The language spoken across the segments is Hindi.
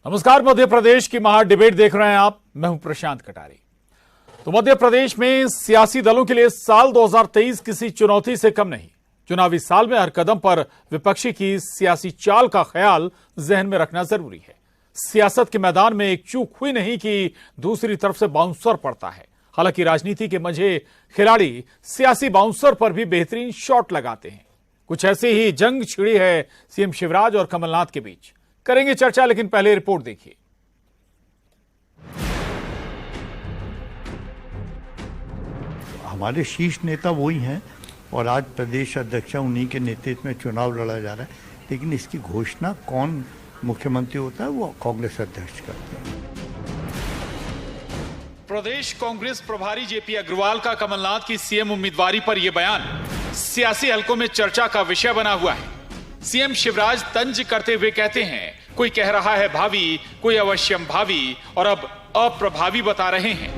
नमस्कार, मध्य प्रदेश की महा डिबेट देख रहे हैं आप। मैं हूं प्रशांत कटारी। तो मध्य प्रदेश में सियासी दलों के लिए साल 2023 किसी चुनौती से कम नहीं। चुनावी साल में हर कदम पर विपक्षी की सियासी चाल का ख्याल जहन में रखना जरूरी है। सियासत के मैदान में एक चूक हुई नहीं कि दूसरी तरफ से बाउंसर पड़ता है। हालांकि राजनीति के मंझे खिलाड़ी सियासी बाउंसर पर भी बेहतरीन शॉट लगाते हैं। कुछ ऐसी ही जंग छिड़ी है सीएम शिवराज और कमलनाथ के बीच। करेंगे चर्चा, लेकिन पहले रिपोर्ट देखिए। हमारे शीर्ष नेता वही हैं और आज प्रदेश अध्यक्ष उन्हीं के नेतृत्व में चुनाव लड़ा जा रहा है, लेकिन इसकी घोषणा कौन मुख्यमंत्री होता है वो कांग्रेस अध्यक्ष करते हैं। प्रदेश कांग्रेस प्रभारी जेपी अग्रवाल का कमलनाथ की सीएम उम्मीदवारी पर यह बयान सियासी हलकों में चर्चा का विषय बना हुआ है। सीएम शिवराज तंज करते हुए कहते हैं, कोई कह रहा है भावी, कोई अवश्यम भावी और अब अप्रभावी बता रहे हैं।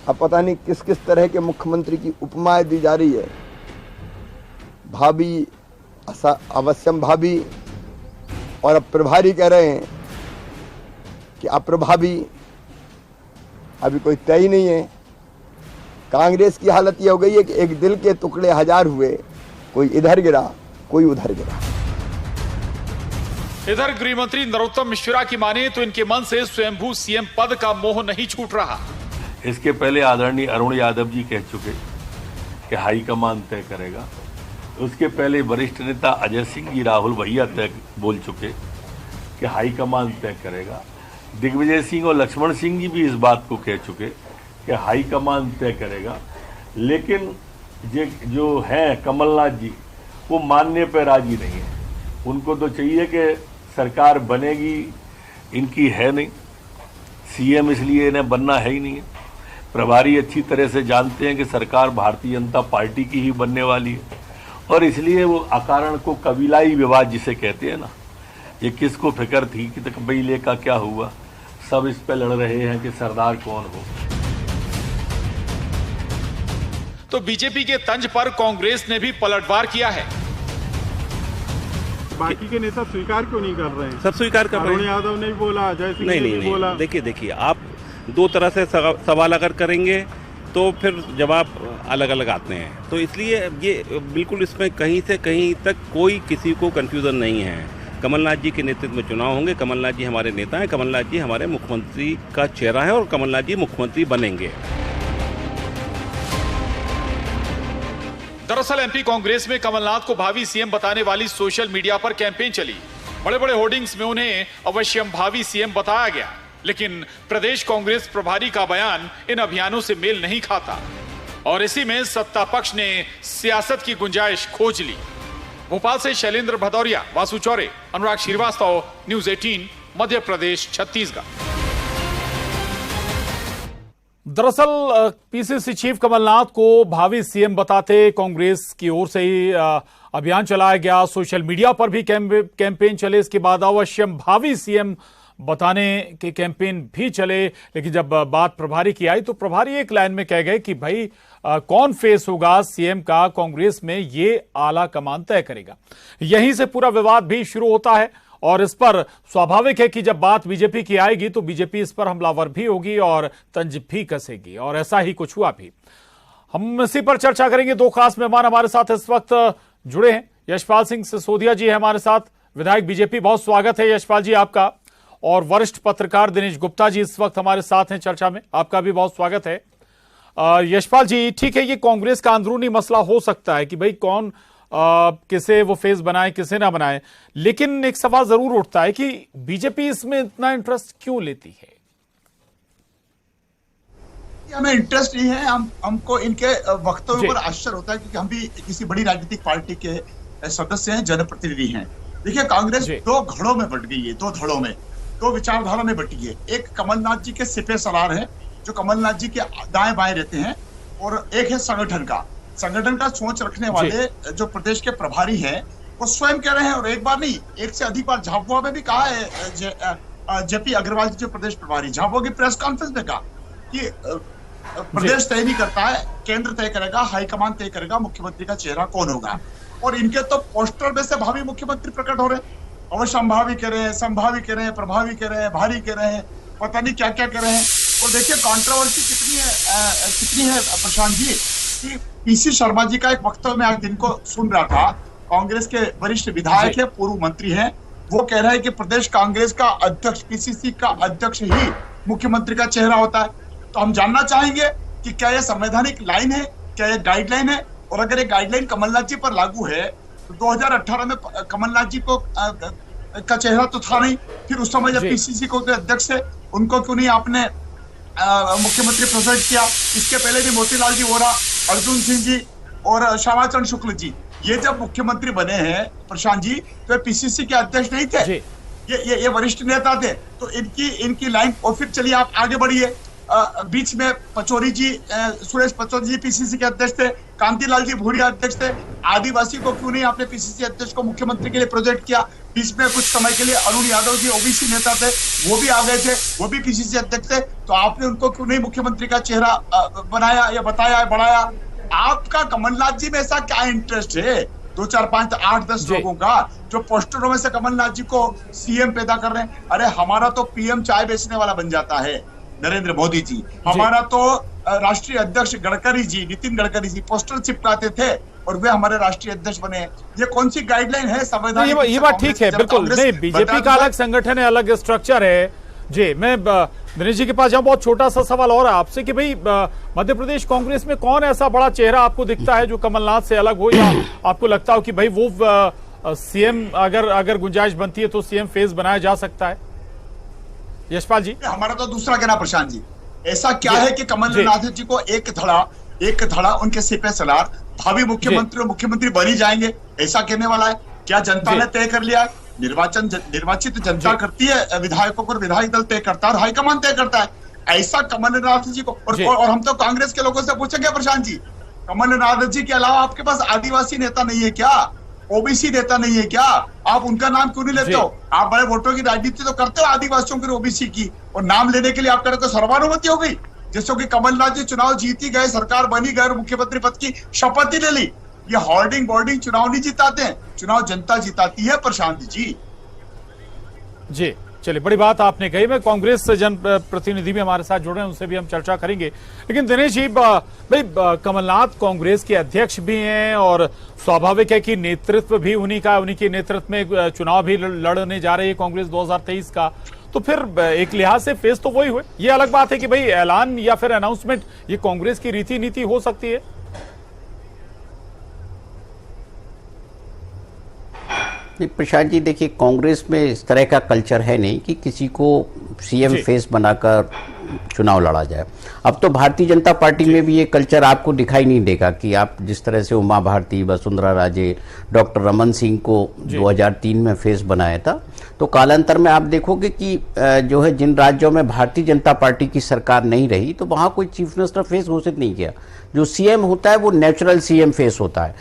अब पता नहीं किस किस तरह के मुख्यमंत्री की उपमाएं दी जा रही है। भाभी, अवश्यम भाभी और अब प्रभारी कह रहे हैं कि अप्रभावी। अभी कोई तय ही नहीं है। कांग्रेस की हालत यह हो गई है कि एक दिल के टुकड़े हजार हुए, कोई इधर गिरा कोई उधर गिरा। इधर गृह मंत्री नरोत्तम मिश्रा की माने तो इनके मन से स्वयंभू सीएम पद का मोह नहीं छूट रहा। इसके पहले आदरणीय अरुण यादव जी कह चुके कि हाईकमान तय करेगा। उसके पहले वरिष्ठ नेता अजय सिंह जी राहुल भैया तय बोल चुके कि हाईकमान तय करेगा। दिग्विजय सिंह और लक्ष्मण सिंह जी भी इस बात को कह चुके कि हाईकमान तय करेगा। लेकिन जो है कमलनाथ जी, वो मानने पर राजी नहीं है। उनको तो चाहिए कि सरकार बनेगी, इनकी है नहीं। सीएम इसलिए इन्हें बनना है ही नहीं है। प्रभारी अच्छी तरह से जानते हैं कि सरकार भारतीय जनता पार्टी की ही बनने वाली है और इसलिए वो अकारण को कबीलाई विवाद जिसे कहते हैं ना, ये किसको फिक्र थी कि कबीले का क्या हुआ, सब इस पे लड़ रहे हैं कि सरदार कौन हो। तो बीजेपी के तंज पर कांग्रेस ने भी पलटवार किया है। बाकी के नेता स्वीकार क्यों नहीं कर रहे हैं? सब स्वीकार कर रहे हैं। अरुण यादव ने भी बोला, अजय सिंह ने भी बोला। देखिए आप दो तरह से सवाल अगर करेंगे तो फिर जवाब अलग अलग आते हैं। तो इसलिए ये बिल्कुल इसमें कहीं से कहीं तक कोई किसी को कंफ्यूजन नहीं है। कमलनाथ जी के नेतृत्व में चुनाव होंगे। कमलनाथ जी हमारे नेता हैं। कमलनाथ जी हमारे मुख्यमंत्री का चेहरा है और कमलनाथ जी मुख्यमंत्री बनेंगे। दरअसल एमपी कांग्रेस में कमलनाथ को भावी सीएम बताने वाली सोशल मीडिया पर कैंपेन चली। बड़े बड़े होर्डिंग्स में उन्हें अवश्यम भावी सीएम बताया गया, लेकिन प्रदेश कांग्रेस प्रभारी का बयान इन अभियानों से मेल नहीं खाता और इसी में सत्ता पक्ष ने सियासत की गुंजाइश खोज ली। भोपाल से शैलेंद्र भदौरिया, वासु चौरे, अनुराग श्रीवास्तव, न्यूज 18, मध्य प्रदेश, छत्तीसगढ़। दरअसल पीसीसी चीफ कमलनाथ को भावी सीएम बताते कांग्रेस की ओर से ही अभियान चलाया गया। सोशल मीडिया पर भी कैंपेन चले। इसके बाद अवश्यम भावी सीएम बताने के कैंपेन भी चले। लेकिन जब बात प्रभारी की आई तो प्रभारी एक लाइन में कह गए कि भाई कौन फेस होगा सीएम का कांग्रेस में, ये आला कमान तय करेगा। यहीं से पूरा विवाद भी शुरू होता है और इस पर स्वाभाविक है कि जब बात बीजेपी की आएगी तो बीजेपी इस पर हमलावर भी होगी और तंज भी कसेगी, और ऐसा ही कुछ हुआ भी। हम इसी पर चर्चा करेंगे। दो खास मेहमान हमारे साथ इस वक्त जुड़े हैं। यशपाल सिंह सिसोदिया जी है हमारे साथ, विधायक बीजेपी। बहुत स्वागत है यशपाल जी आपका। और वरिष्ठ पत्रकार दिनेश गुप्ता जी इस वक्त हमारे साथ हैं चर्चा में, आपका भी बहुत स्वागत है। यशपाल जी, ठीक है, ये कांग्रेस का अंदरूनी मसला हो सकता है कि भाई कौन किसे वो फेस बनाए किसे ना बनाए, लेकिन एक सवाल जरूर उठता है कि बीजेपी इसमें इतना इंटरेस्ट क्यों लेती है? हमें इंटरेस्ट नहीं है। हमको इनके वक्तव्यों पर आश्चर्य होता है क्योंकि हम भी किसी बड़ी राजनीतिक पार्टी के सदस्य हैं, जनप्रतिनिधि हैं। देखिए, कांग्रेस दो घड़ों में बट गई है, दो धड़ों में, दो विचारधारा में बटी है। एक कमलनाथ जी के सिपे सलार है जो कमलनाथ जी के दाएं बाएं रहते हैं, और एक है संगठन का सोच रखने वाले जो प्रदेश के प्रभारी हैं, वो स्वयं कह रहे हैं, और एक बार नहीं, एक से अधिक बार झाबुआ में भी कहा है जेपी अग्रवाल जी जो प्रदेश प्रभारी, झाबुआ की प्रेस कॉन्फ्रेंस में कहा कि प्रदेश तय नहीं करता है, केंद्र तय करेगा, हाईकमान तय करेगा मुख्यमंत्री का चेहरा कौन होगा। और इनके तो पोस्टर में से भावी मुख्यमंत्री प्रकट हो रहे हैं। अवसंभावी कह रहे हैं, संभावी कह रहे हैं, प्रभावी कह रहे हैं, भारी कह रहे हैं, पता नहीं क्या क्या कह रहे हैं। और देखिए कंट्रोवर्सी कितनी है प्रशांत जी, कि पीसी शर्मा जी का एक वक्तव्य मैं आज दिन को सुन रहा था, कांग्रेस के वरिष्ठ विधायक है, पूर्व मंत्री हैं, वो कह रहे हैं कि प्रदेश कांग्रेस का अध्यक्ष, पीसीसी का अध्यक्ष ही मुख्यमंत्री का चेहरा होता है। तो हम जानना चाहेंगे कि क्या यह संवैधानिक लाइन है, क्या यह गाइडलाइन है, और अगर ये गाइडलाइन कमलनाथ जी पर लागू है तो 2018 में कमलनाथ जी को का चेहरा तो था नहीं, फिर उस समय जब पीसीसी को अध्यक्ष थे उनको क्यों नहीं आपने मुख्यमंत्री प्रेजेंट किया? इसके पहले भी मोतीलाल जी वोरा, अर्जुन सिंह जी और श्यामाचरण शुक्ल जी, ये जब मुख्यमंत्री बने हैं प्रशांत जी, तो पीसीसी के अध्यक्ष नहीं थे, ये वरिष्ठ नेता थे। तो इनकी लाइन, और फिर चलिए आप आगे बढ़िए, बीच में पचौरी जी, सुरेश पचौरी जी पीसीसी के अध्यक्ष थे, कांतिलाल जी भूरिया अध्यक्ष थे। आदिवासी को क्यों नहीं आपने पीसीसी अध्यक्ष को मुख्यमंत्री के लिए प्रोजेक्ट किया? बीच में कुछ समय के लिए अरुण यादव जी ओबीसी नेता थे, वो भी आ गए थे, वो भी पीसीसी अध्यक्ष थे, तो आपने उनको क्यों नहीं मुख्यमंत्री का चेहरा बनाया या बताया या बढ़ाया? आपका कमलनाथ जी में ऐसा क्या इंटरेस्ट है 2, 4, 5, 8, 10 लोगों का जो पोस्टरों में से कमलनाथ जी को सीएम पैदा कर रहे हैं? अरे हमारा तो पीएम चाय बेचने वाला बन जाता है नरेंद्र मोदी जी, हमारा तो राष्ट्रीय अध्यक्ष गडकरी जी, नितिन गडकरी जी पोस्टर चिपकाते थे और वे हमारे राष्ट्रीय अध्यक्ष बने। ये कौन सी गाइडलाइन है संवैधानिक? ये बात ठीक है, बिल्कुल नहीं, बीजेपी का अलग संगठन है, अलग स्ट्रक्चर है जी। मैं दिनेश जी के पास जाऊं, बहुत छोटा सा सवाल और आपसे कि भाई मध्य प्रदेश कांग्रेस में कौन ऐसा बड़ा चेहरा आपको दिखता है जो कमलनाथ से अलग हो, या आपको लगता हो कि भाई वो सीएम अगर गुंजाइश बनती है तो सीएम फेस बनाया जा सकता है? यशपाल जी, हमारा तो दूसरा कहना प्रशांत जी, ऐसा क्या है कि कमलनाथ जी को एक धड़ा उनके सिर पे सलार, भावी मुख्यमंत्री और मुख्यमंत्री बनी जाएंगे, ऐसा कहने वाला है? क्या जनता ने तय कर लिया है? निर्वाचित जनता करती है विधायकों को, विधायक दल तय करता है और हाईकमान तय करता है। ऐसा कमलनाथ जी को, और हम तो कांग्रेस के लोगों से पूछेंगे प्रशांत जी, कमलनाथ जी के अलावा आपके पास आदिवासी नेता नहीं है क्या? ओबीसी नेता नहीं है क्या? आप उनका नाम क्यों नहीं लेते हो? आप बड़े वोटों की राजनीति तो करते हो आदिवासियों की, ओबीसी की, और नाम लेने के लिए आप कहते हो सर्वानुमति हो गई, जैसे कि कमलनाथ जी चुनाव जीत ही गए, सरकार बनी गए और मुख्यमंत्री पद की शपथ ही ले ली। ये होर्डिंग बोर्डिंग चुनाव नहीं जिताते हैं, चुनाव जनता जिताती है प्रशांत जी। जी चलिए, बड़ी बात आपने कही। मैं कांग्रेस से जन प्रतिनिधि भी हमारे साथ जुड़ रहे हैं, उनसे भी हम चर्चा करेंगे। लेकिन दिनेश जी, भाई कमलनाथ कांग्रेस के अध्यक्ष भी हैं और स्वाभाविक है कि नेतृत्व भी उन्हीं के नेतृत्व में चुनाव भी लड़ने जा रही है कांग्रेस 2023 का, तो फिर एक लिहाज से फेस तो वही हुए। ये अलग बात है कि भाई ऐलान या फिर अनाउंसमेंट ये कांग्रेस की रीति नीति हो सकती है। प्रशांत जी, देखिए कांग्रेस में इस तरह का कल्चर है नहीं कि किसी को सीएम फेस बनाकर चुनाव लड़ा जाए। अब तो भारतीय जनता पार्टी में भी ये कल्चर आपको दिखाई नहीं देगा कि आप जिस तरह से उमा भारती, वसुंधरा राजे, डॉक्टर रमन सिंह को 2003 में फेस बनाया था, तो कालांतर में आप देखोगे कि जो है जिन राज्यों में भारतीय जनता पार्टी की सरकार नहीं रही तो वहां कोई चीफ मिनिस्टर फेस घोषित नहीं किया। जो सीएम होता है वो नेचुरल सीएम फेस होता है।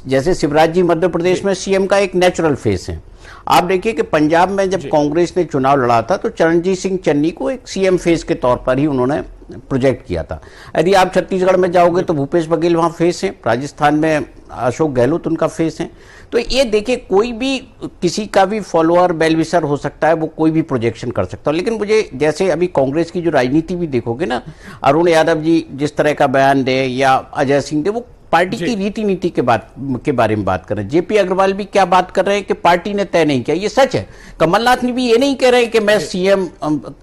जैसे शिवराज जी मध्य प्रदेश में सीएम का एक नेचुरल फेस है। आप देखिए कि पंजाब में जब कांग्रेस ने चुनाव लड़ा था तो चरणजीत सिंह चन्नी को एक सीएम फेस के तौर पर ही उन्होंने प्रोजेक्ट किया था। यदि आप छत्तीसगढ़ में जाओगे तो भूपेश बघेल वहां फेस है, राजस्थान में अशोक गहलोत उनका फेस है। तो ये देखिए, कोई भी किसी का भी फॉलोअर बेलविशर हो सकता है, वो कोई भी प्रोजेक्शन कर सकता है। लेकिन मुझे जैसे अभी कांग्रेस की जो राजनीति भी देखोगे ना, अरुण यादव जी जिस तरह का बयान दे या अजय सिंह दे, वो पार्टी की रीति नीति के बारे में बात कर रहे हैं। जेपी अग्रवाल भी क्या बात कर रहे हैं कि पार्टी ने तय नहीं किया, ये सच है। कमलनाथ ने भी ये नहीं कह रहे कि मैं सीएम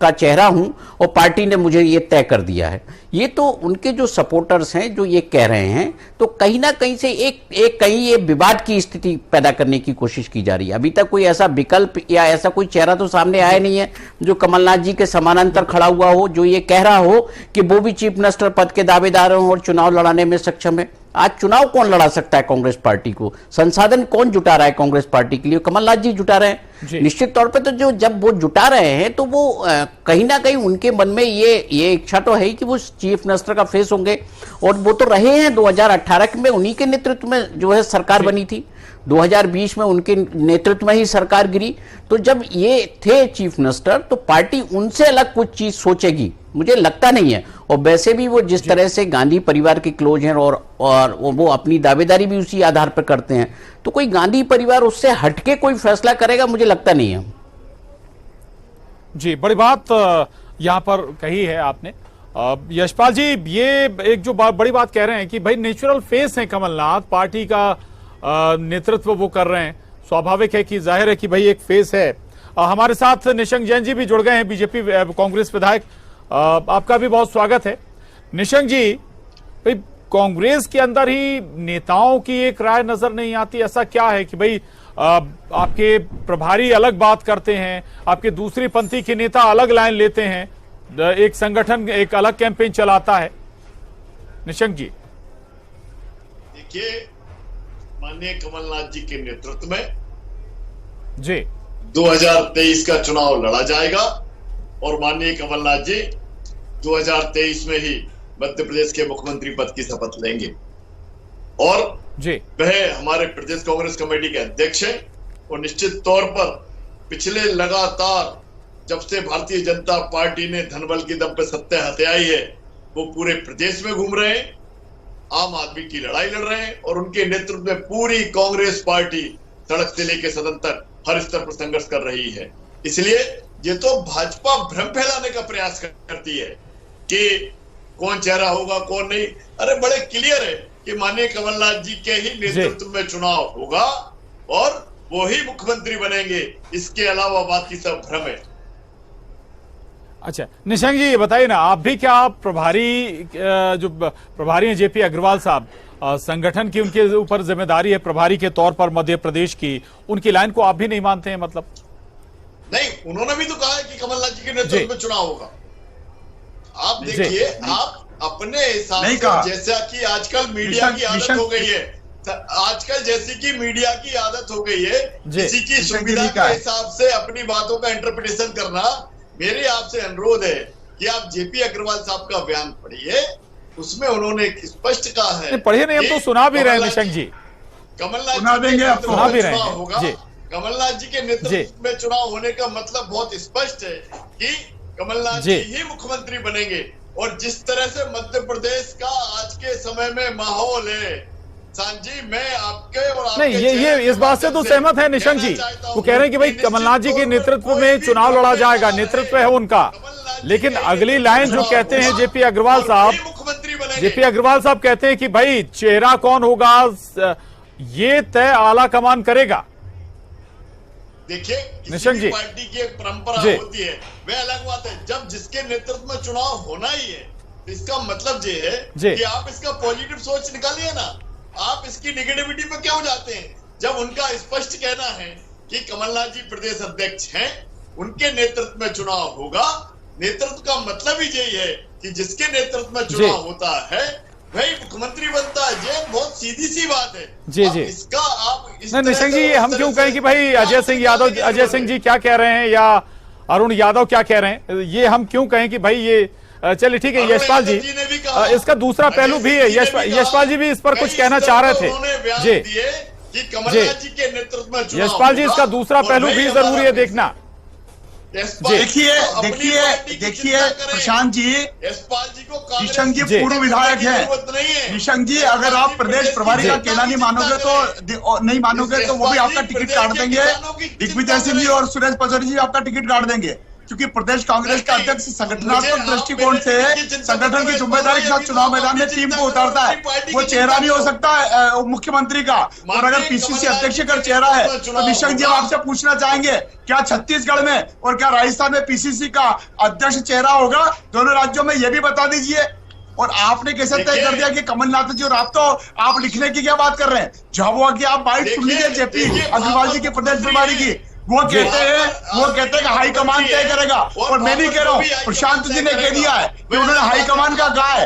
का चेहरा हूं और पार्टी ने मुझे ये तय कर दिया है। ये तो उनके जो सपोर्टर्स हैं जो ये कह रहे हैं, तो कहीं ना कहीं से एक कहीं ये विवाद की स्थिति पैदा करने की कोशिश की जा रही है। अभी तक कोई ऐसा विकल्प या ऐसा कोई चेहरा तो सामने आया नहीं है जो कमलनाथ जी के समानांतर खड़ा हुआ हो, जो ये कह रहा हो कि वो भी चीफ मिनिस्टर पद के दावेदार हो और चुनाव लड़ाने में सक्षम है। आज चुनाव कौन लड़ा सकता है कांग्रेस पार्टी को? संसाधन कौन जुटा रहा है कांग्रेस पार्टी के लिए? कमलनाथ जी जुटा रहे हैं। निश्चित तौर पे तो जब वो जुटा रहे हैं तो वो कहीं ना कहीं उनके मन में ये इच्छा तो है कि वो चीफ मिनिस्टर का फेस होंगे, और वो तो रहे हैं। 2018 में उन्हीं के नेतृत्व में जो है सरकार बनी थी, 2020 में उनके नेतृत्व में ही सरकार गिरी। तो जब ये थे चीफ मिनिस्टर तो पार्टी उनसे अलग कुछ चीज सोचेगी मुझे लगता नहीं है। और वैसे भी वो जिस तरह से गांधी परिवार के क्लोज हैं और वो अपनी दावेदारी भी उसी आधार पर करते हैं, तो कोई गांधी परिवार उससे हटके कोई फैसला करेगा मुझे लगता नहीं है। जी, बड़ी बात यहां पर कही है आपने। यशपाल जी, ये एक जो बड़ी बात कह रहे हैं कि भाई नेचुरल फेस है कमलनाथ, पार्टी का नेतृत्व वो कर रहे हैं, स्वाभाविक है कि जाहिर है कि भाई एक फेस है। हमारे साथ निशंक जैन जी भी जुड़ गए हैं, बीजेपी कांग्रेस विधायक, आपका भी बहुत स्वागत है। निशंक जी, भाई कांग्रेस के अंदर ही नेताओं की एक राय नजर नहीं आती, ऐसा क्या है कि भाई आपके प्रभारी अलग बात करते हैं, आपके दूसरी पंथी के नेता अलग लाइन लेते हैं, एक संगठन एक अलग कैंपेन चलाता है? निशंक जी, देखिए, माननीय कमलनाथ जी के नेतृत्व में जी 2023 का चुनाव लड़ा जाएगा और माननीय कमलनाथ जी 2023 में ही मध्य प्रदेश के मुख्यमंत्री पद की शपथ लेंगे और जी वह हमारे प्रदेश कांग्रेस कमेटी के अध्यक्ष हैं और निश्चित तौर पर पिछले लगातार जब से भारतीय जनता पार्टी ने धनबल की दम पे सत्ता हथियाई है, वो पूरे प्रदेश में घूम रहे हैं, आम आदमी की लड़ाई लड़ रहे हैं और उनके नेतृत्व में पूरी कांग्रेस पार्टी सड़क से लेकर सदन तक हर स्तर पर संघर्ष कर रही है। इसलिए ये तो भाजपा भ्रम फैलाने का प्रयास करती है कि कौन चेहरा होगा कौन नहीं। अरे बड़े क्लियर है कि माननीय कमलनाथ जी के ही नेतृत्व में चुनाव होगा और वो ही मुख्यमंत्री बनेंगे, इसके अलावा बाकी सब भ्रम है। अच्छा निशंक जी, ये बताइए ना, आप भी क्या प्रभारी जो प्रभारी हैं जेपी अग्रवाल साहब, संगठन की उनके ऊपर जिम्मेदारी है प्रभारी के तौर पर मध्य प्रदेश की, उनकी लाइन को आप भी नहीं मानते हैं? मतलब नहीं, उन्होंने भी तो कहा है कि कमलनाथ जी के नेतृत्व में चुनाव होगा। आप देखिए, आप अपने हिसाब से, जैसा कि आजकल मीडिया की आदत हो गई है, आजकल जैसी कि मीडिया की आदत हो गई है किसी की सुविधा के हिसाब से अपनी बातों का इंटरप्रिटेशन करना, मेरे आपसे अनुरोध है कि आप जेपी अग्रवाल साहब का बयान पढ़िए, उसमें उन्होंने स्पष्ट कहा है। पढ़िए नहीं, हम तो सुना भी रहे हैं निशंक जी, कमलनाथ सुना देंगे आपको, सुना भी रहे होगा। कमलनाथ जी के नेतृत्व में चुनाव होने का मतलब बहुत स्पष्ट है कि कमलनाथ जी ही मुख्यमंत्री बनेंगे। और जिस तरह से मध्य प्रदेश का आज के समय में माहौल है, सांजी, मैं आपके और आपके नहीं, ये इस बात से तो सहमत है निशंक जी। वो कह रहे हैं कि भाई कमलनाथ जी के नेतृत्व में चुनाव लड़ा जाएगा, नेतृत्व है उनका, लेकिन अगली लाइन जो कहते हैं जेपी अग्रवाल साहब, जेपी अग्रवाल साहब कहते हैं कि भाई चेहरा कौन होगा ये तय आला कमान करेगा। देखिए, किसी भी पार्टी की एक परंपरा होती है, वह अलग बात है। जब जिसके नेतृत्व में चुनाव होना ही है, इसका मतलब ये है कि आप इसका पॉजिटिव सोच निकालिए ना, आप इसकी नेगेटिविटी पे क्यों जाते हैं? जब उनका स्पष्ट कहना है कि कमलनाथ जी प्रदेश अध्यक्ष हैं, उनके नेतृत्व में चुनाव होगा, नेतृत्व का मतलब ही यही है कि जिसके नेतृत्व में चुनाव होता है वही मुख्यमंत्री बनता है। ये बहुत सीधी सी बात है। जी इसका आप निशंक जी, हम क्यों कहें कि भाई अजय सिंह यादव, अजय सिंह जी क्या कह रहे हैं या अरुण यादव क्या कह रहे हैं, ये हम क्यों कहें कि भाई ये चलिए ठीक है। यशपाल जी, इसका दूसरा पहलू भी है, यशपाल जी भी इस पर कुछ कहना चाह रहे थे जी कि कमलनाथ जी के नेतृत्व में यशपाल जी, इसका दूसरा पहलू भी जरूरी है देखना। देखिए प्रशांत जी, निशंक जी पूर्व विधायक है। निशंक जी, अगर आप प्रदेश प्रभारी का कहना नहीं मानोगे तो वो भी आपका टिकट काट देंगे। दिग्विजय सिंह जी और सुरेश पचौरी जी आपका टिकट काट देंगे, क्योंकि प्रदेश कांग्रेस का अध्यक्ष संगठनात्मक दृष्टिकोण से संगठन की जिम्मेदारी के साथ चुनाव मैदान में टीम को उतारता है। वो चेहरा नहीं हो सकता मुख्यमंत्री का, और अगर पीसीसी अध्यक्ष का चेहरा है तो निशंक जी हम आपसे पूछना चाहेंगे, क्या छत्तीसगढ़ में और क्या राजस्थान में पीसीसी का अध्यक्ष चेहरा होगा? दोनों राज्यों में ये भी बता दीजिए। और आपने कैसे तय कर दिया कि कमलनाथ जी, और आप तो आप लिखने की क्या बात कर रहे हैं? झाबुआ की आप बाइट सुन लीजिए जेपी अग्रवाल जी के प्रदेश प्रभारी की, वो कहते हैं कि हाईकमान तय करेगा। और मैं नहीं कह रहा हूँ, प्रशांत जी ने कह दिया है कि उन्होंने हाईकमान का कहा है।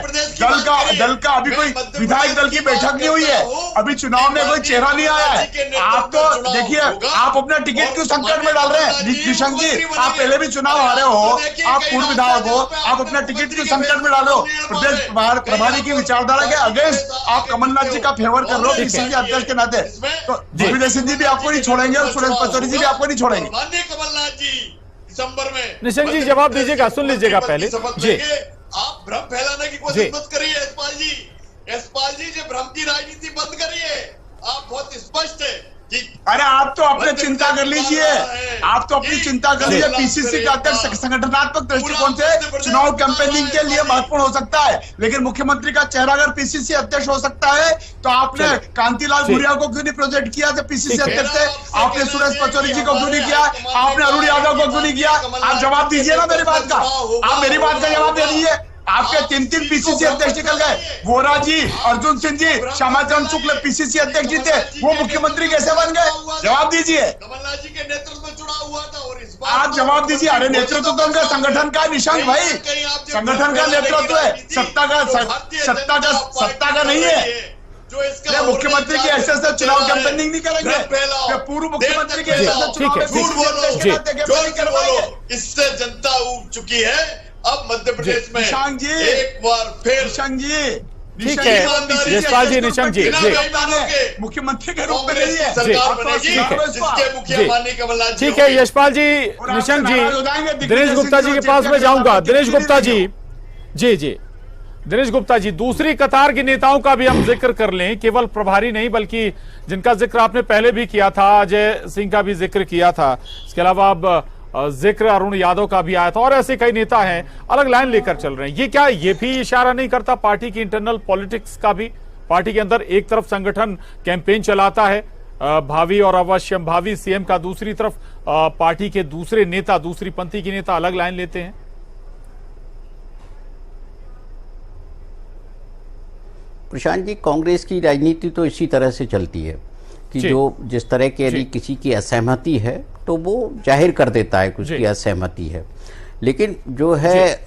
दल का अभी कोई विधायक दल की बैठक नहीं हुई है, अभी चुनाव में कोई चेहरा नहीं आया है। आप तो देखिए, आप अपना टिकट क्यों संकट में डाल रहे हैं? निशंक जी, आप पहले भी चुनाव हारे हो, आप पूर्व विधायक हो, आप अपना टिकट क्यों संकट में डालो? प्रदेश प्रभारी की विचारधारा के अगेंस्ट आप कमलनाथ जी का फेवर कर रहे हो पीसीसी अध्यक्ष के नाते। तो दिग्विजय सिंह जी भी आपको नहीं छोड़ेंगे और सुरेश पचौरी जी भी आपको नहीं छोड़ेंगे। कमलनाथ जी दिसंबर में निशंक जी जवाब दीजिएगा, सुन लीजिएगा पहले जी। आप आप भ्रम फैलाने की कोशिश मत करिए यशपाल जी। यशपाल जी, जो भ्रम की राजनीति बंद करिए। आप बहुत स्पष्ट है कि अरे आप तो अपने चिंता कर लीजिए, आप तो अपनी चिंता कर लीजिए। पीसीसी का अध्यक्ष संगठनात्मक दृष्टिकोण से चुनाव कैंपेनिंग के लिए महत्वपूर्ण हो सकता है, लेकिन मुख्यमंत्री का चेहरा अगर पीसीसी अध्यक्ष हो सकता है तो आपने कांतिलाल भूरिया को क्यों नहीं प्रोजेक्ट किया था पीसीसी अध्यक्ष से? आपने सुरेश पचौरी जी को क्यों नहीं किया? आपने अरुण यादव को क्यों नहीं किया? आप जवाब दीजिए ना मेरी बात का, आप मेरी बात का जवाब दे दीजिए। आपके 3 पीसीसी अध्यक्ष निकल गए, वोरा जी, अर्जुन सिंह जी, श्यामाचरण शुक्ल पीसीसी अध्यक्ष जी थे, वो मुख्यमंत्री कैसे बन गए? जवाब दीजिए। कमलनाथ जी के नेतृत्व में चुनाव हुआ था और इस बार आप जवाब दीजिए। अरे नेतृत्व तो उनका संगठन का निशान भाई, संगठन का नेतृत्व है, सत्ता का नहीं है। जो इसका मुख्यमंत्री की ऐसे से चुनाव कैंपेनिंग नहीं करेंगे, पूर्व मुख्यमंत्री की ऐसे से चुनाव इससे जनता उब चुकी है। अब मध्य प्रदेश में निशंक जी, एक बार फिर निशंक जी, ठीक है यशपाल जी, निशंक जी मुख्यमंत्री के रूप में नहीं है सरकार बनेगी जिसके मुखिया माननीय कमलनाथ जी। ठीक है यशपाल जी, निशंक जी, दिनेश गुप्ता जी के पास में जाऊंगा। दिनेश गुप्ता जी, जी जी दिनेश गुप्ता जी, दूसरी कतार के नेताओं का भी हम जिक्र कर लें, केवल प्रभारी नहीं बल्कि जिनका जिक्र आपने पहले भी किया था, अजय सिंह का भी जिक्र किया था, इसके अलावा अब जिक्र अरुण यादव का भी आया था, और ऐसे कई नेता हैं अलग लाइन लेकर चल रहे हैं। ये क्या ये भी इशारा नहीं करता पार्टी की इंटरनल पॉलिटिक्स का भी? पार्टी के अंदर एक तरफ संगठन कैंपेन चलाता है भावी और अवश्यम भावी सीएम का, दूसरी तरफ पार्टी के दूसरे नेता, दूसरी पंथी के नेता अलग लाइन लेते हैं। प्रशांत जी, कांग्रेस की राजनीति तो इसी तरह से चलती है कि जो जिस तरह के यदि किसी की असहमति है तो वो जाहिर कर देता है कि उसकी असहमति है, लेकिन जो है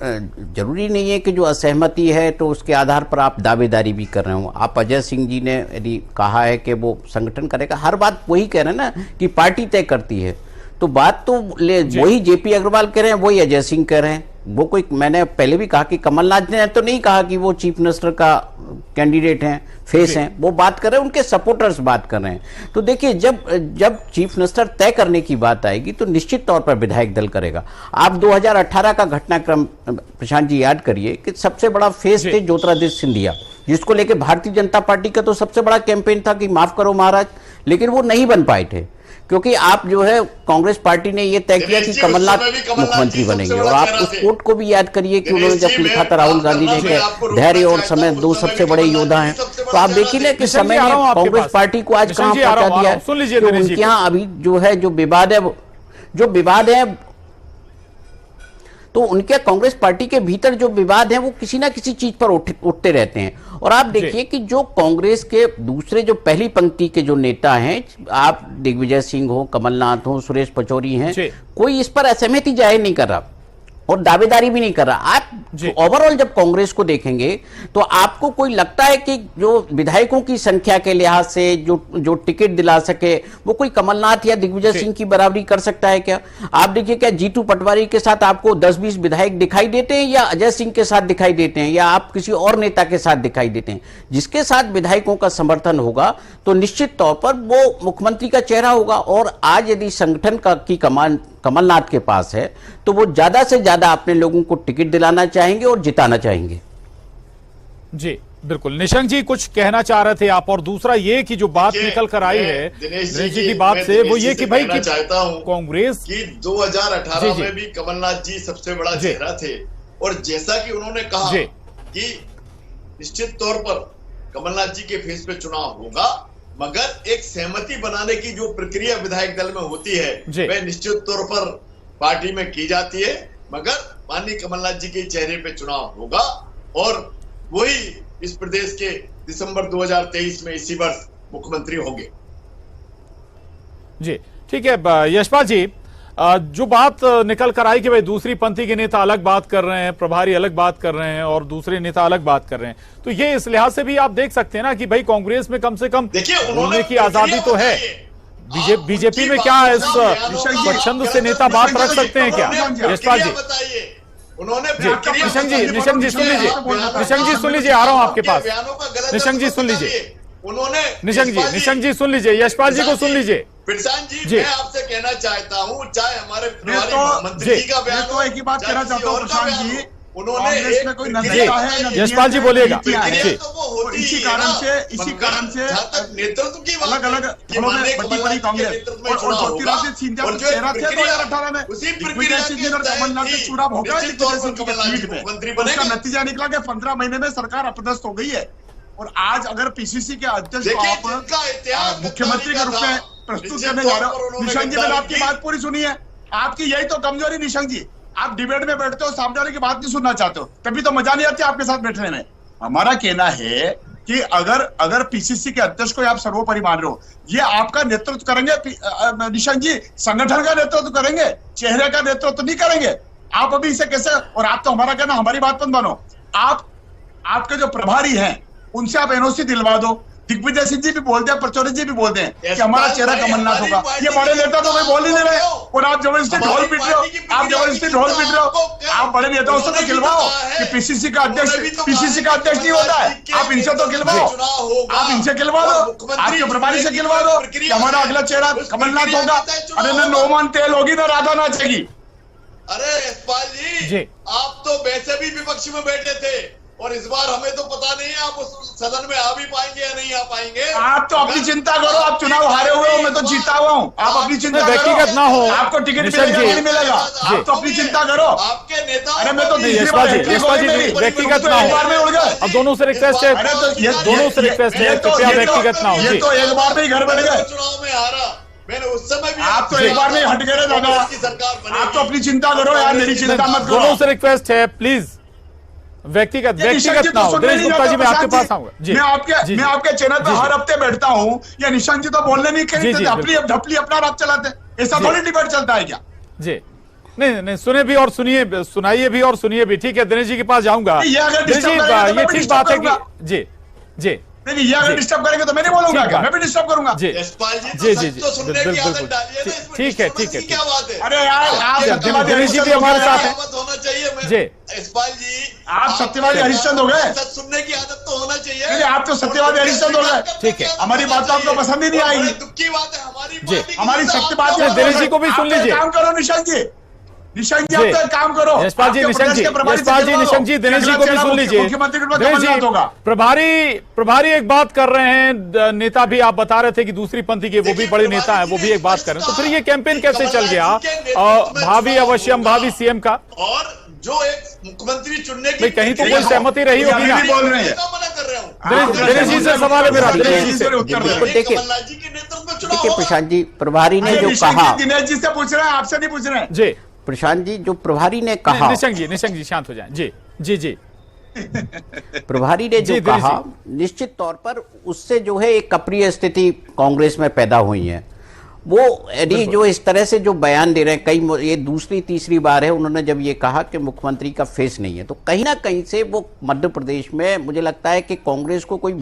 जरूरी नहीं है कि जो असहमति है तो उसके आधार पर आप दावेदारी भी कर रहे हो। आप अजय सिंह जी ने यदि कहा है कि वो संगठन करेगा, हर बात वही कह रहे हैं ना कि पार्टी तय करती है, तो बात तो वही जेपी अग्रवाल कह रहे हैं, वही अजय सिंह कह रहे हैं। वो कोई, मैंने पहले भी कहा कि कमलनाथ ने तो नहीं कहा कि वो चीफ मिनिस्टर का कैंडिडेट हैं, फेस हैं, वो बात कर रहे हैं, उनके सपोर्टर्स बात कर रहे हैं। तो देखिए, जब चीफ मिनिस्टर तय करने की बात आएगी तो निश्चित तौर पर विधायक दल करेगा। आप 2018 का घटनाक्रम प्रशांत जी याद करिए कि सबसे बड़ा फेस थे ज्योतिरादित्य सिंधिया, जिसको लेके भारतीय जनता पार्टी का तो सबसे बड़ा कैंपेन था कि माफ करो महाराज, लेकिन वो नहीं बन पाए थे क्योंकि आप जो है कांग्रेस पार्टी ने ये तय किया कि कमलनाथ मुख्यमंत्री बनेंगे। और आप उस कोट को भी याद करिए कि उन्होंने जब लिखा था राहुल गांधी ने कि धैर्य और समय दो सबसे बड़े योद्धा हैं, तो आप देखिए ना कि समय ने कांग्रेस पार्टी को आज कहां पहुंचा दिया है। उनके यहाँ अभी जो है जो विवाद है तो उनके कांग्रेस पार्टी के भीतर जो विवाद है वो किसी ना किसी चीज पर उठते रहते हैं। और आप देखिए कि जो कांग्रेस के दूसरे जो पहली पंक्ति के जो नेता हैं, आप दिग्विजय सिंह हो, कमलनाथ हो, सुरेश पचौरी हैं, कोई इस पर असहमति जाहिर नहीं कर रहा और दावेदारी भी नहीं कर रहा। आप ओवरऑल जब कांग्रेस को देखेंगे तो आपको कोई लगता है कि जो विधायकों की संख्या के लिहाज से जो टिकट दिला सके वो कोई कमलनाथ या दिग्विजय सिंह की बराबरी कर सकता है क्या? आप देखिए, क्या जीतू पटवारी के साथ आपको 10-20 विधायक दिखाई देते हैं, या अजय सिंह के साथ दिखाई देते हैं, या आप किसी और नेता के साथ दिखाई देते हैं? जिसके साथ विधायकों का समर्थन होगा तो निश्चित तौर पर वो मुख्यमंत्री का चेहरा होगा। और आज यदि संगठन की कमान कमलनाथ के पास है तो वो ज्यादा से ज्यादा अपने लोगों को टिकट दिलाना चाहेंगे और जिताना चाहेंगे। जी बिल्कुल। निशंक जी कुछ कहना चाह रहे थे आप, और दूसरा ये कि जो बात निकल कर आई है दिनेश जी की बात से, वो ये कि भाई कि चाहता हूं कांग्रेस की 2018 में भी कमलनाथ जी सबसे बड़ा चेहरा थे, और जैसा कि उन्होंने कहा कि निश्चित तौर पर कमलनाथ जी के फेस पे चुनाव होगा, मगर एक सहमति बनाने की जो प्रक्रिया विधायक दल में होती है वह निश्चित तौर पर पार्टी में की जाती है, मगर माननीय कमलनाथ जी के चेहरे पे चुनाव होगा और वही इस प्रदेश के दिसंबर 2023 में इसी वर्ष मुख्यमंत्री होंगे। जी ठीक है यशपाल जी, जो बात निकल कर आई कि भाई दूसरी पंथी के नेता अलग बात कर रहे हैं, प्रभारी अलग बात कर रहे हैं और दूसरे नेता अलग बात कर रहे हैं, तो ये इस लिहाज से भी आप देख सकते हैं ना कि भाई कांग्रेस में कम से कम बोलने की आजादी तो है। बीजेपी में क्या इस स्वच्छंद से नेता बात रख सकते हैं क्या? यशपाल जी, निशंक जी सुन लीजिए, निशंक जी सुन लीजिए, आ रहा हूं आपके पास। निशंक जी सुन लीजिए, निशंक जी सुन लीजिए, यशपाल जी को सुन लीजिए। प्रशांत जी, मैं आपसे कहना चाहता हूं, चाहे हमारे मंत्री जी का बयान हो, एक ही बात कहना चाहता हूं प्रशांत जी, उन्होंने कांग्रेस में कोई नजरिया है, यशपाल जी बोलिएगा। तो वो होती इसी ही है कारण ना। से जहाँ तक नेतृत्व की बात अलग अलग कि दलों में माननीय बटी कमलनाथ बड़ी जी के कांग्रेस नेतृत्व में और चुनाव ज्योतिरादित्य होगा। सिंधिया और तो जो चेहरा थे प्रक्रिया 2018 में, उसी दिग्विजय प्रक्रिया सिंह के जी और तहत कमलनाथ से ही चुनाव होगा निश्चित तौर दिग्विजय पर सिंह की कमलनाथ जी सीट पे। मुख्यमंत्री उसका बनेंगे। नतीजा निकला कि 15 महीने में सरकार अपदस्थ हो गई है। और आज अगर पीसीसी के अध्यक्ष को देखिए, आप जिनका इतिहास मुख्यमंत्री के रूप में प्रस्तुत निश्चित करने तौर जा रहे पर हो, उन्होंने निशंक जी, मैंने गद्दारी आपकी की। बात पूरी सुनी है। आपकी यही तो कमजोरी निशंक जी, आप डिबेट में बैठते हो, सामने वाले की बात नहीं सुनना चाहते हो, तभी तो मजा नहीं आती आपके साथ बैठने में। हमारा कहना है कि अगर पीसीसी के अध्यक्ष को आप सर्वोपरि मान रहे हो, ये आपका नेतृत्व करेंगे निशंक जी, संगठन का नेतृत्व करेंगे, चेहरे का नेतृत्व नहीं करेंगे। आप अभी इसे कैसे, और आप तो हमारा कहना, हमारी बात मत मानो, आपके जो प्रभारी हैं उनसे आप एनओसी दिलवा दो। दिग्विजय सिंह जी भी बोलते हैं, प्रचोर जी भी बोलते हैं कि हमारा चेहरा कमलनाथ होगा। ये बड़े नेता तो कोई बोल ही नहीं रहे, और आप जबरदस्ती ढोल पीट रहे हो, आप जबरदस्ती ढोल पीट रहे हो। आप बड़े नेताओं से तो खिलवाओ कि पीसीसी का अध्यक्ष नहीं होता है, आप इनसे तो खिलवाओ, आप इनसे खिलवा दो, आपके प्रभारी से खिलवा दो कि हमारा अगला चेहरा कमलनाथ होगा। अरे न नोमान तेल होगी ना राधा नाचेगी। अरे यशपाल जी, आप तो वैसे भी विपक्ष में बैठे थे, और इस बार हमें तो पता नहीं है आप उस सदन में आ भी पाएंगे या नहीं आ पाएंगे। आप तो अपनी चिंता करो, आप चुनाव हारे हुए हो, मैं तो जीता हुआ हूँ। आप अपनी चिंता करो, व्यक्तिगत ना हो, आपको टिकट मिलेगा नहीं मिलेगा, आप तो अपनी चिंता करो। आपके नेता, अरे मैं तो यशपाल जी व्यक्तिगत ना हो, अब दोनों से रिक्वेस्ट है, दोनों से रिक्वेस्ट है, कृपया व्यक्तिगत ना हो। ये तो एक बार में ही घर बन गए, चुनाव में हारा, मैंने उस समय भी आप तो एक बार में हट गए दादा। आप तो अपनी चिंता करो यार, मेरी चिंता मत करो। दोनों से रिक्वेस्ट है, प्लीज व्यक्तिगत ना हो। दिनेश गुप्ता जी, मैं आपके पास आऊंगा। मैं आपके चैनल पे हर हफ्ते बैठता हूँ, या निशंक जी तो बोलने नहीं कहीं ढपली अपना रात चलाते, ऐसा थोड़ी डिबेट चलता है क्या? जी नहीं, सुने भी और सुनिए, सुनाइए भी और सुनिए भी। ठीक है, दिनेश जी के पास जाऊंगा। दिनेश जी, ये ठीक बात है कि जी नहीं, ये अगर डिस्टर्ब करेंगे तो मैं नहीं बोलूंगा क्या? मैं भी डिस्टर्ब करूंगा। जी बिल्कुल ठीक है। क्या बात है? अरे यार, आप दिनेश जी भी हमारे साथ हैं। होना चाहिए। जी यशपाल जी, आप सत्यवादी हरिश्चंद्र हो गए। सच सुनने की आदत तो होना चाहिए। आप तो सत्यवादी हरिश्चंद्र हो गए। ठीक है, हमारी बात तो आपको पसंद ही नहीं आएगी। दुख की बात है हमारी, हमारी सत्यवादी। दिनेश जी को भी सुन लीजिए। काम करो निशंक जी, आप तो एक काम करो। यशपाल जी, निशंक जी, दिनेश जी को भी सुन लीजिए। दिनेश जी, प्रभारी एक बात कर रहे हैं, नेता भी आप बता रहे थे कि दूसरी पंथी के वो भी बड़े नेता हैं, वो भी एक बात कर रहे हैं, तो फिर ये कैंपेन कैसे चल गया भावी अवश्यम भावी सीएम का? और जो एक मुख्यमंत्री चुनने की कहीं तो कोई सहमति रही होगी ना? बोल रहे हैं, मना कर रहे हूँ। दिनेश जी से सवाल है मेरा, दिनेश जी से। देखिए कमलनाथ जी के नेतृत्व में चुनाव देखिए होगा। प्रशांत जी, प्रभारी ने जो कहा, दिनेश जी से पूछ रहे हैं, आपसे नहीं पूछ रहे हैं। जी प्रशांत जी, जो प्रभारी ने कहा, निशंक जी शांत हो जाएं। जी प्रभारी ने जो जी, दिनेश कहा, निश्चित तौर पर उससे जो है एक अप्रिय स्थिति कांग्रेस में पैदा हुई है। वो यदि जो इस तरह से जो बयान दे रहे हैं, ये दूसरी तीसरी बार है उन्होंने जब ये कहा कि मुख्यमंत्री का फेस नहीं है, तो कहीं ना कहीं से वो मध्य प्रदेश में मुझे लगता है कि कांग्रेस को कोई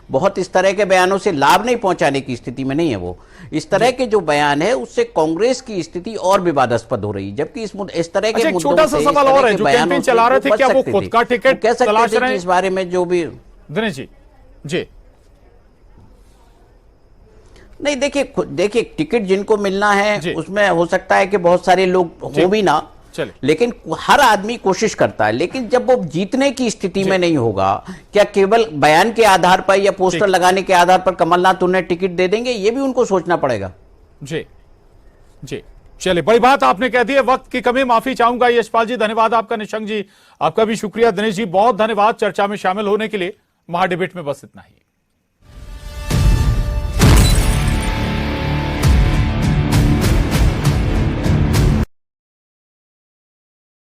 बहुत इस तरह के बयानों से लाभ नहीं पहुंचाने की स्थिति में नहीं है। वो इस तरह के जो बयान है उससे कांग्रेस की स्थिति और विवादास्पद हो रही है, जबकि इस तरह के मुद्दों छोटा सा सवाल और है, जो कैंपेन चला रहे थे, क्या वो खुद का टिकट तलाश रहे हैं? इस बारे में जो भी दिनेश जी नहीं, देखिए टिकट जिनको मिलना है उसमें हो सकता है कि बहुत सारे लोग हो भी ना, लेकिन हर आदमी कोशिश करता है, लेकिन जब वो जीतने की स्थिति में नहीं होगा, क्या केवल बयान के आधार पर या पोस्टर लगाने के आधार पर कमलनाथ उन्हें टिकट दे देंगे? ये भी उनको सोचना पड़ेगा। जी चलिए, बड़ी बात आपने कह दी है। वक्त की कमी, माफी चाहूंगा। यशपाल जी धन्यवाद आपका, निशंक जी आपका भी शुक्रिया, दिनेश जी बहुत धन्यवाद चर्चा में शामिल होने के लिए। महाडिबेट में बस इतना ही।